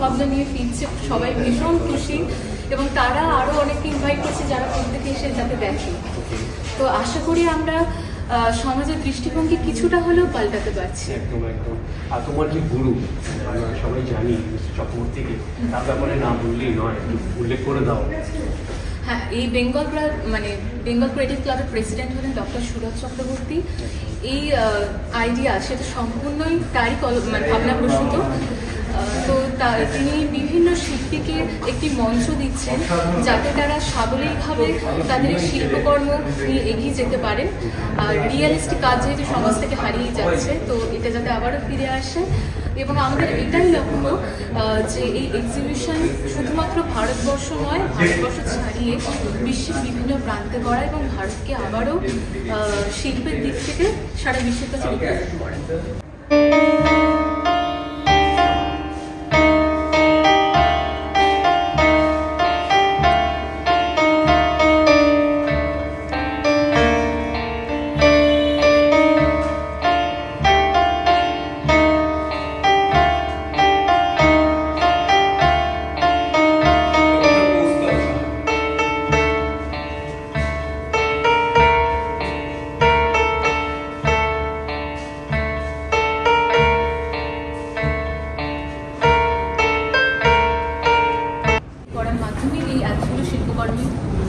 ভাবনা নিয়ে ফিরছে, সবাই ভীষণ খুশি এবং তারা আরও অনেকে ইনভাইট করছে যারা প্রত্যেকে এসে যাতে দেখে। তো আশা করি আমরা সমাজের দৃষ্টিভঙ্গি কিছুটা হলেও পাল্টাতে পারছি। একদম একদম। আর তোমার যে গুরু আমরা সবাই জানি মিস্টার চক্রবর্তীকে, তার ব্যাপারে না বললেই নয়, উল্লেখ করে দাও। হ্যাঁ, এই বেঙ্গল ক্রিয়েটিভ ক্লাবের প্রেসিডেন্ট হলেন ডক্টর সুরজ চক্রবর্তী। এই আইডিয়া সেটা সম্পূর্ণই তারই ভাবনাপ্রসূত। তো তিনি বিভিন্ন শিল্পীকে একটি মঞ্চ দিচ্ছেন যাতে তারা সাবলীলভাবে তাদের শিল্পকর্ম নিয়ে এগিয়ে যেতে পারেন। আর রিয়েলিস্টিক কাজ যেহেতু সমাজ থেকে হারিয়ে যাচ্ছে, তো এটা যাতে আবারও ফিরে আসে। এবং আমাদের এটাই লক্ষ্য যে এই এক্সিবিশন শুধুমাত্র ভারতবর্ষ নয়, ভারতবর্ষ ছাড়িয়ে বিশ্বের বিভিন্ন প্রান্তে করা এবং ভারতকে আবারও শিল্পের দিক থেকে সারা বিশ্বের কাছে রিপ্রেজেন্ট করা।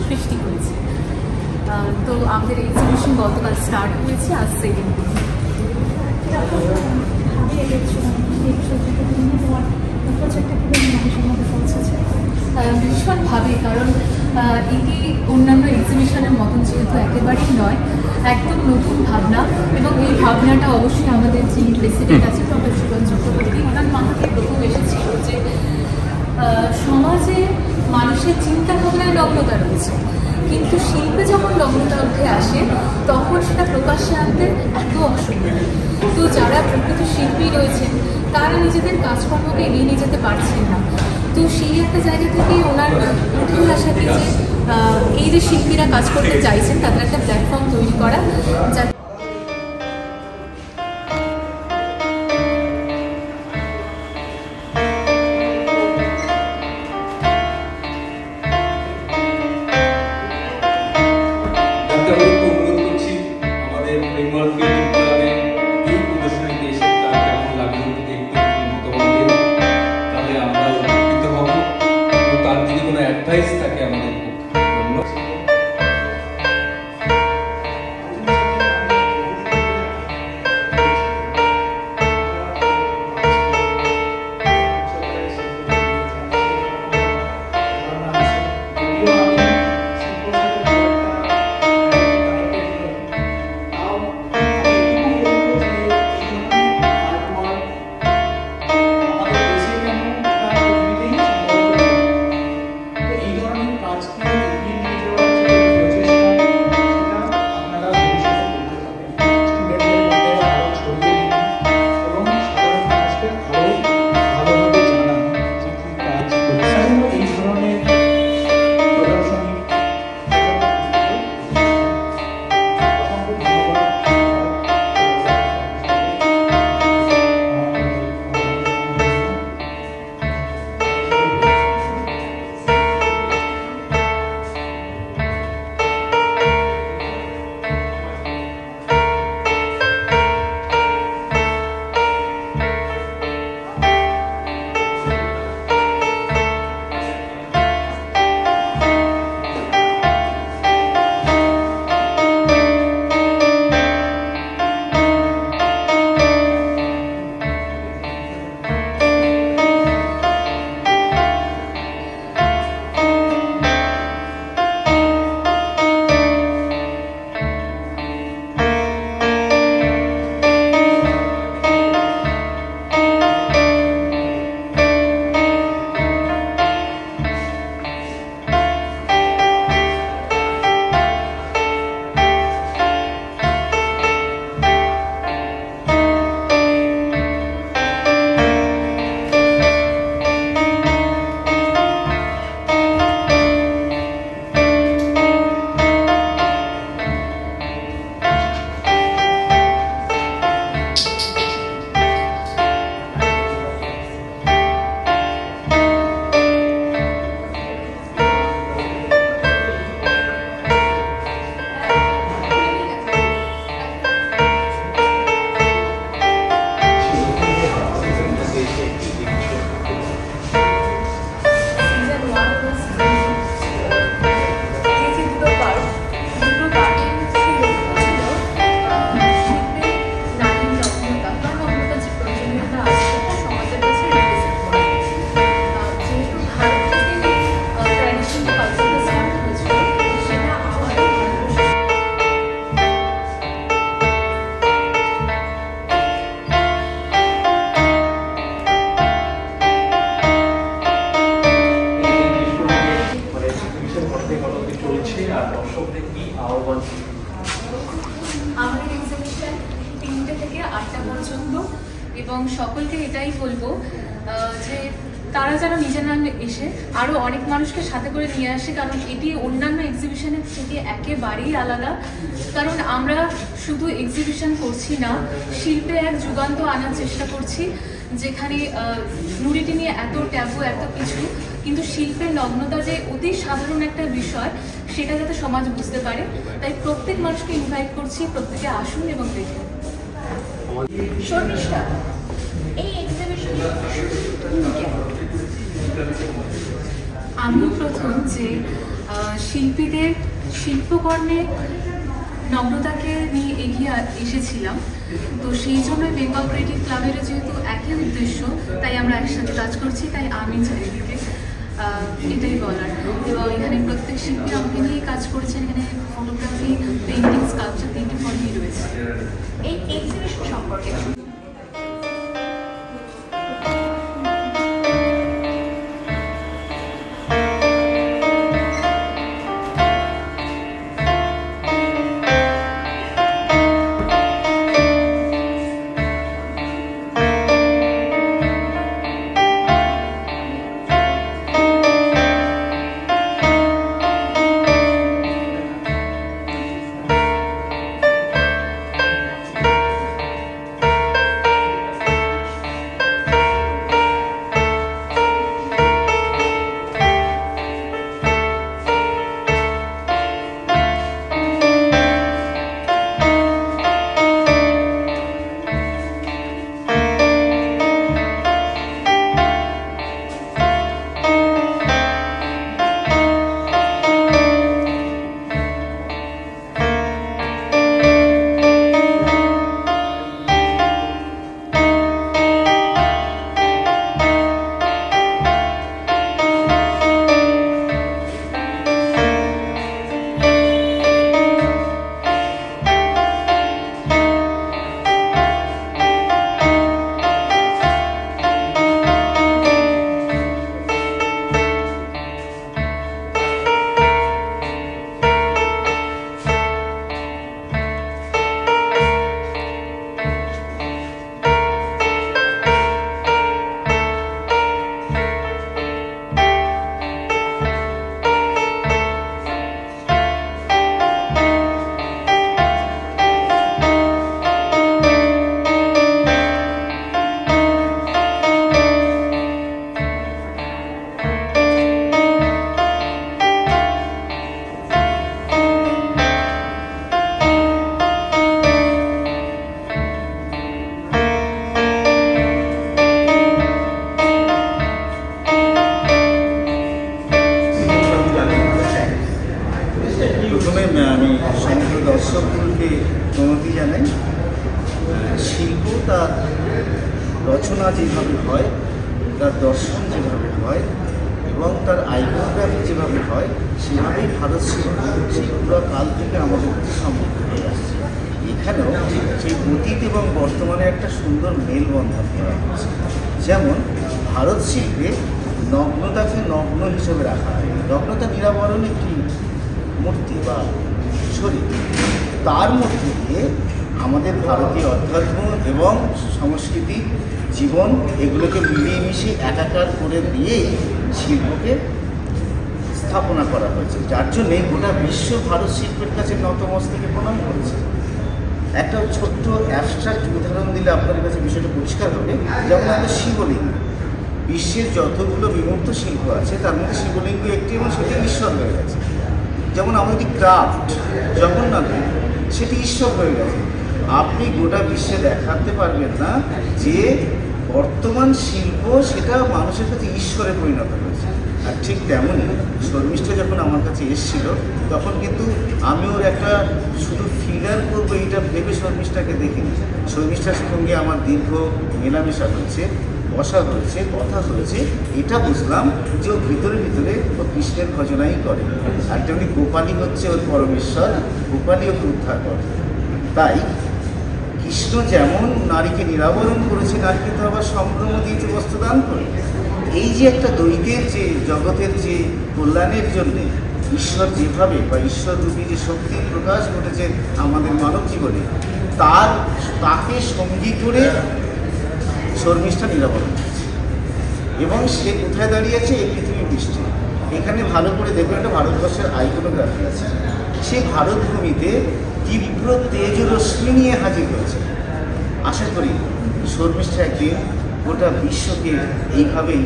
সৃষ্টি হয়েছে। তো আমাদের এক্সিবিশন গতকাল স্টার্ট হয়েছে, আজ সেকেন্ড দিন। ভীষণভাবে, কারণ এটি অন্যান্য এক্সিবিশনের মতন যেহেতু একেবারেই নয়, একদম নতুন ভাবনা। এবং এই ভাবনাটা অবশ্যই আমাদের যিনি প্রেসিডেন্ট আছে ডক্টর সুরজ চক্রবর্তী, ওনার মাথা থেকে প্রথম এসেছিল যে সমাজে মানুষের চিন্তা ভাবনায় লগ্নতা রয়েছে, কিন্তু শিল্পে যখন লগ্নতা উঠে আসে তখন সেটা প্রকাশ্যে আনতে এত অসুবিধা। তো যারা প্রকৃত শিল্পী রয়েছেন তারা নিজেদের কাজকর্মকে এগিয়ে নিয়ে যেতে পারছেন না। তো সেই একটা জায়গা থেকে ওনার উঠে আসা কি যে এই যে শিল্পীরা কাজ করতে চাইছেন তাদের একটা প্ল্যাটফর্ম তৈরি করা, যাতে এবং সকলকে এটাই বলবো যে তারা যেন নিজের নামে এসে আরও অনেক মানুষকে সাথে করে নিয়ে আসে, কারণ এটি অন্যান্য এক্সিবিশনের থেকে একেবারেই আলাদা। কারণ আমরা শুধু এক্সিবিশন করছি না, শিল্পে এক যুগান্ত আনার চেষ্টা করছি, যেখানে নুডিটি নিয়ে এত ট্যাবু এত কিছু, কিন্তু শিল্পের নগ্নতা যে অতি সাধারণ একটা বিষয় সেটা যাতে সমাজ বুঝতে পারে। তাই প্রত্যেক মানুষকে ইনভাইট করছি, প্রত্যেকে আসুন এবং দেখুন। শর্মিষ্ঠা, এই এক্সিবিশনে আমি প্রথম যে শিল্পীদের শিল্পকর্মে নগ্নতাকে নিয়ে এগিয়ে এসেছিলাম, তো সেই জন্য বেঙ্গল ক্রিয়েটিভ ক্লাবের যেহেতু একই উদ্দেশ্য, তাই আমরা একসাথে কাজ করছি। তাই আমি চারিদিকে এটাই বলার। এবং এখানে প্রত্যেক শিল্পী আমাকে নিয়ে কাজ করেছেন। এখানে ফটোগ্রাফি, পেইন্টিং, স্কাল্পচার তিনটি ফর্মই রয়েছে। এই এক্সিবিশন সম্পর্কে আমি সমগ্র দর্শকগুলোকে প্রণতি জানাই। শিল্প তার রচনা যেভাবে হয়, তার দর্শন যেভাবে হয় এবং তার আইকোগ্রাফি যেভাবে হয়, সেভাবেই ভারত শিল্প সেই পুরো কাল থেকে আমাদের কাছে সমৃদ্ধ হয়ে আসছে। এখানেও সেই অতীত এবং বর্তমানে একটা সুন্দর মেলবন্ধন করা হচ্ছে। যেমন ভারত শিল্পে নগ্নতাকে নগ্ন হিসেবে রাখা হয়। নগ্নতা নিরাবরণ একটি মূর্তি বা শরীর, তার মধ্যে দিয়ে আমাদের ভারতীয় অধ্যাত্ম এবং সাংস্কৃতিক জীবন এগুলোকে মিলিয়ে মিশিয়ে একাকার করে দিয়েই শিল্পকে স্থাপনা করা হয়েছে, যার জন্যে গোটা বিশ্ব ভারত শিল্পের কাছে নতমস্তকে প্রণাম করেছে। একটা ছোট্ট অ্যাবস্ট্রাক্ট উদাহরণ দিলে আপনাদের কাছে বিষয়টা পরিষ্কার হবে। যেমন আমাদের শিবলিঙ্গ, বিশ্বের যতগুলো বিমূর্ত শিল্প আছে তার মধ্যে শিবলিঙ্গ একটি এবং সেটি ঈশ্বর হয়ে গেছে। যেমন আমাদের ক্রাফট জগন্নাথ, সেটি ঈশ্বর হয়ে গেছে। আপনি গোটা বিশ্বে দেখাতে পারবেন না যে বর্তমান শিল্প সেটা মানুষের কাছে ঈশ্বরে পরিণত হয়েছে। আর ঠিক তেমনই শর্মিষ্ঠা যখন আমার কাছে এসেছিল, তখন কিন্তু আমি ওর একটা শুধু ফিগার করবো এইটা ভেবে শর্মিষ্ঠাকে দেখিনি। শর্মিষ্ঠার সঙ্গে আমার দীর্ঘ মেলামেশা হয়েছে, বসা হয়েছে, কথা হয়েছে, এটা বুঝলাম যে ওর ভিতরে ভিতরে ও কৃষ্ণের ভজনাই করে। আর তেমনি গোপালই হচ্ছে ওর পরমেশ্বর, গোপালই ওকে উদ্ধার করে। তাই কৃষ্ণ যেমন নারীকে নিরাবরণ করেছে, নারীকে তো আবার সম্ভ্রম দিয়েছে বস্ত্রদান করে। এই যে একটা দ্বৈতের যে জগতের যে কল্যাণের জন্যে ঈশ্বর যেভাবে বা ঈশ্বররূপী যে শক্তির প্রকাশ ঘটেছে আমাদের মানব জীবনে, তাকে সঙ্গী করে শর্মিষ্ঠা নিরাবরণ করেছে। এবং সে কোথায় দাঁড়িয়েছে? এই পৃথিবী পৃষ্ঠে। এখানে ভালো করে দেখুন, একটা ভারতবর্ষের আইকনোগ্রাফি আছে। সেই ভারতভূমিতে তীব্র তেজ রশ্মি নিয়ে হাজির হয়েছে। আশা করি শর্মিষ্ঠা একদিন গোটা বিশ্বকে এইভাবেই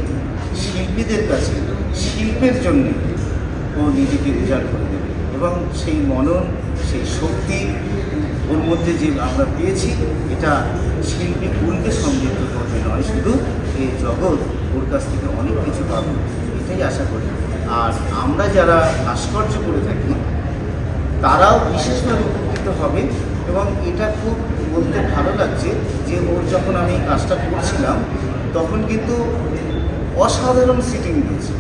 শিল্পীদের কাছে শিল্পের জন্যে ও নিজেকে উজাড় করে দেবে। এবং সেই মনন, সেই শক্তি ওর মধ্যে যে আমরা পেয়েছি, এটা শিল্পী কুলকে সমৃদ্ধ করবে নয়, শুধু এই জগৎ ওর কাছ থেকে অনেক কিছু পাবো, এটাই আশা করি। আর আমরা যারা ভাস্কর্য করে থাকি তারাও বিশেষভাবে উপকৃত হবে। এবং এটা খুব বলতে ভালো লাগছে যে ওর যখন আমি কাজটা করছিলাম তখন কিন্তু অসাধারণ সিটিং দিয়েছে।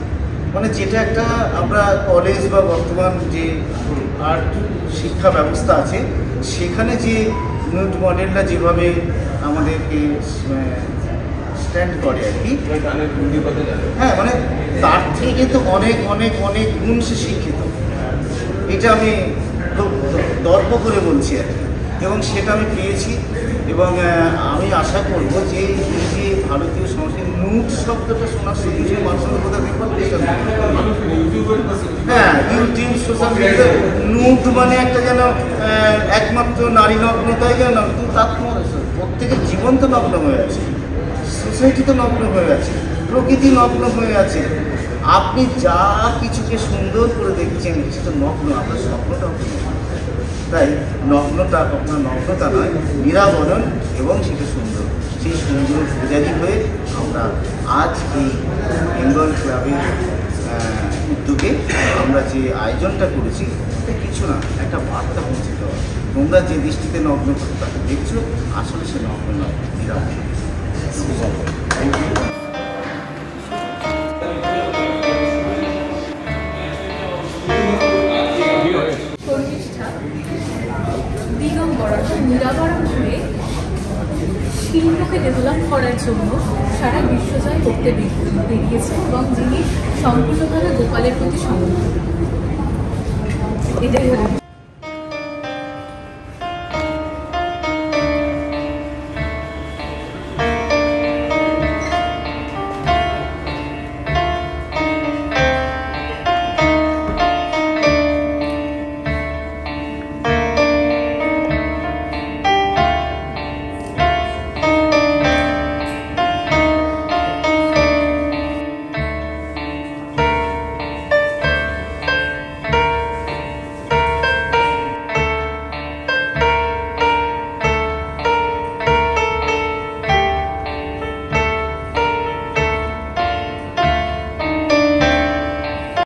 মানে যেটা একটা আমরা কলেজ বা বর্তমান যে আর্ট শিক্ষা ব্যবস্থা আছে সেখানে যে নিউড মডেলরা যেভাবে আমাদেরকে স্ট্যান্ড করে আর কি, হ্যাঁ, মানে তার থেকে কিন্তু অনেক অনেক অনেক গুণ সে শিক্ষিত। এটা আমি খুব গর্ব করে বলছি আর কি। এবং সেটা আমি পেয়েছি। এবং আমি আশা করব যে এই যে ভারতীয় সংস্কৃতি নুট শব্দটা শোনার সঙ্গে যে মানুষের কোথাও দেখবেন, হ্যাঁ, ইউটিউব সোশ্যাল মিডিয়া নুট মানে একটা যেন একমাত্র নারী নগ্নতাই যেন, কিন্তু তার প্রত্যেকের জীবন তো নগ্ন হয়ে আছে, সোসাইটি তো নগ্ন হয়ে আছে, প্রকৃতি নগ্ন হয়ে আছে। আপনি যা কিছুকে সুন্দর করে দেখছেন সেটা নগ্ন, আপনার স্বপ্নটাও। তাই নগ্নতা কখনো নগ্নতা নয়, নিরাবরণ এবং সেটা সুন্দর। সেই সুন্দর পূজারি হয়ে আমরা আজ এই বেঙ্গল ক্লাবের উদ্যোগে আমরা যে আয়োজনটা করেছি এটা কিছু না, একটা বার্তা পৌঁছে দেওয়া। তোমরা যে দৃষ্টিতে নগ্ন করে তাকে দেখছো, আসলে সে নগ্ন নয়, নিরাবরণ। দিগম্বরা নিরাবরণ হয়ে শিল্পকে ডেভেলপ করার জন্য সারা বিশ্বজয় করতে বেরিয়েছে এবং যিনি সম্পূর্ণভাবে গোপালের প্রতি সমর্পিত। এটাই হলো